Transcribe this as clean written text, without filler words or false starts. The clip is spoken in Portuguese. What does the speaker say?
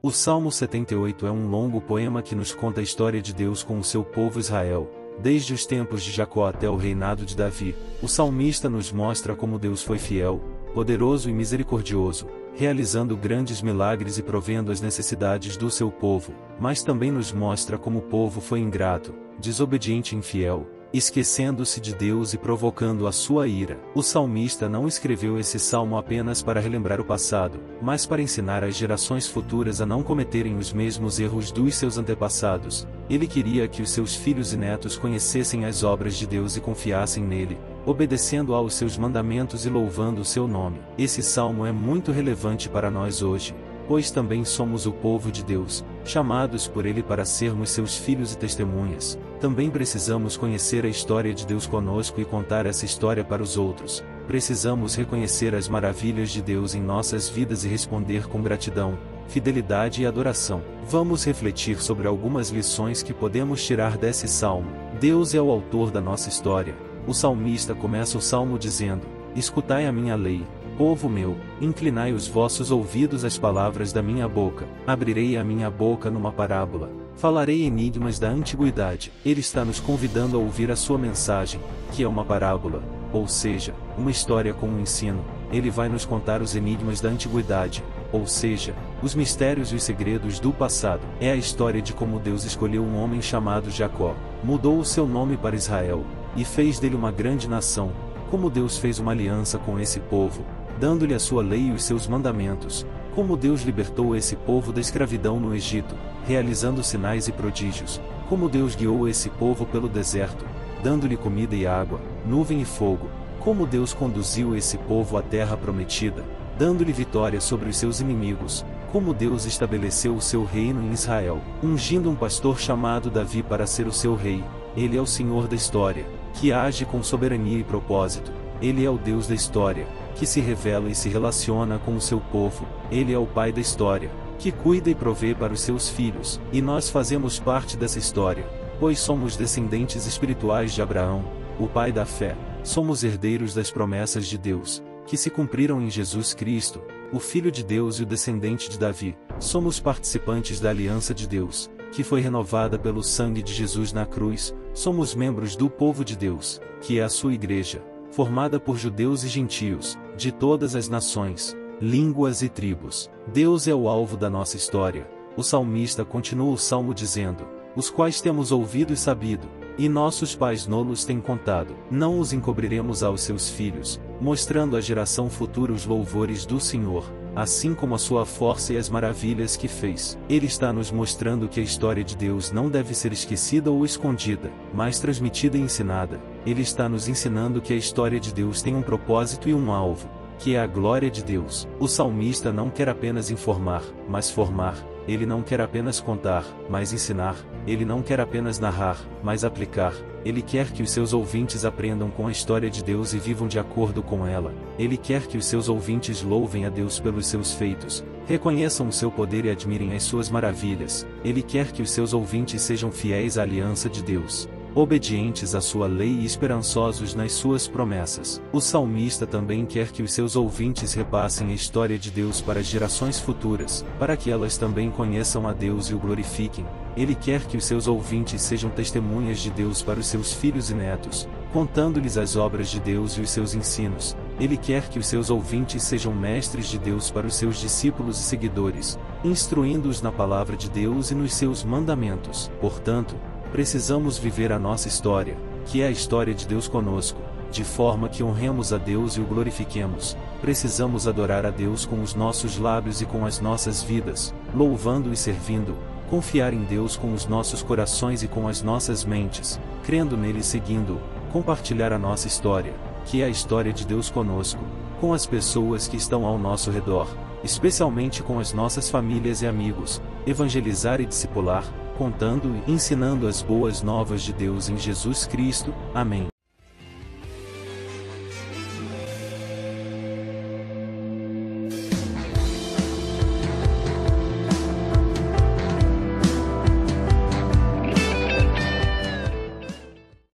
O Salmo 78 é um longo poema que nos conta a história de Deus com o seu povo Israel. Desde os tempos de Jacó até o reinado de Davi, o salmista nos mostra como Deus foi fiel, poderoso e misericordioso, realizando grandes milagres e provendo as necessidades do seu povo, mas também nos mostra como o povo foi ingrato, desobediente e infiel, esquecendo-se de Deus e provocando a sua ira. O salmista não escreveu esse salmo apenas para relembrar o passado, mas para ensinar as gerações futuras a não cometerem os mesmos erros dos seus antepassados. Ele queria que os seus filhos e netos conhecessem as obras de Deus e confiassem nele, obedecendo aos seus mandamentos e louvando o seu nome. Esse salmo é muito relevante para nós hoje, pois também somos o povo de Deus, chamados por Ele para sermos seus filhos e testemunhas. Também precisamos conhecer a história de Deus conosco e contar essa história para os outros. Precisamos reconhecer as maravilhas de Deus em nossas vidas e responder com gratidão, fidelidade e adoração. Vamos refletir sobre algumas lições que podemos tirar desse salmo. Deus é o autor da nossa história. O salmista começa o salmo dizendo: "Escutai a minha lei, povo meu, inclinai os vossos ouvidos às palavras da minha boca. Abrirei a minha boca numa parábola, falarei enigmas da antiguidade." Ele está nos convidando a ouvir a sua mensagem, que é uma parábola, ou seja, uma história com um ensino. Ele vai nos contar os enigmas da antiguidade, ou seja, os mistérios e os segredos do passado. É a história de como Deus escolheu um homem chamado Jacó, mudou o seu nome para Israel, e fez dele uma grande nação. Como Deus fez uma aliança com esse povo, dando-lhe a sua lei e os seus mandamentos. Como Deus libertou esse povo da escravidão no Egito, realizando sinais e prodígios. Como Deus guiou esse povo pelo deserto, dando-lhe comida e água, nuvem e fogo. Como Deus conduziu esse povo à terra prometida, dando-lhe vitória sobre os seus inimigos. Como Deus estabeleceu o seu reino em Israel, ungindo um pastor chamado Davi para ser o seu rei. Ele é o Senhor da história, que age com soberania e propósito. Ele é o Deus da história, que se revela e se relaciona com o seu povo. Ele é o Pai da história, que cuida e provê para os seus filhos. E nós fazemos parte dessa história, pois somos descendentes espirituais de Abraão, o pai da fé. Somos herdeiros das promessas de Deus, que se cumpriram em Jesus Cristo, o Filho de Deus e o descendente de Davi. Somos participantes da aliança de Deus, que foi renovada pelo sangue de Jesus na cruz. Somos membros do povo de Deus, que é a sua igreja, formada por judeus e gentios, de todas as nações, línguas e tribos. Deus é o alvo da nossa história. O salmista continua o salmo dizendo: "Os quais temos ouvido e sabido, e nossos pais nos têm contado. Não os encobriremos aos seus filhos, mostrando à geração futura os louvores do Senhor, assim como a sua força e as maravilhas que fez." Ele está nos mostrando que a história de Deus não deve ser esquecida ou escondida, mas transmitida e ensinada. Ele está nos ensinando que a história de Deus tem um propósito e um alvo, que é a glória de Deus. O salmista não quer apenas informar, mas formar. Ele não quer apenas contar, mas ensinar. Ele não quer apenas narrar, mas aplicar. Ele quer que os seus ouvintes aprendam com a história de Deus e vivam de acordo com ela. Ele quer que os seus ouvintes louvem a Deus pelos seus feitos, reconheçam o seu poder e admirem as suas maravilhas. Ele quer que os seus ouvintes sejam fiéis à aliança de Deus, obedientes à sua lei e esperançosos nas suas promessas. O salmista também quer que os seus ouvintes repassem a história de Deus para as gerações futuras, para que elas também conheçam a Deus e o glorifiquem. Ele quer que os seus ouvintes sejam testemunhas de Deus para os seus filhos e netos, contando-lhes as obras de Deus e os seus ensinos. Ele quer que os seus ouvintes sejam mestres de Deus para os seus discípulos e seguidores, instruindo-os na palavra de Deus e nos seus mandamentos. Portanto, precisamos viver a nossa história, que é a história de Deus conosco, de forma que honremos a Deus e o glorifiquemos. Precisamos adorar a Deus com os nossos lábios e com as nossas vidas, louvando e servindo, confiar em Deus com os nossos corações e com as nossas mentes, crendo nele e seguindo, compartilhar a nossa história, que é a história de Deus conosco, com as pessoas que estão ao nosso redor, especialmente com as nossas famílias e amigos, evangelizar e discipular, contando e ensinando as boas novas de Deus em Jesus Cristo. Amém.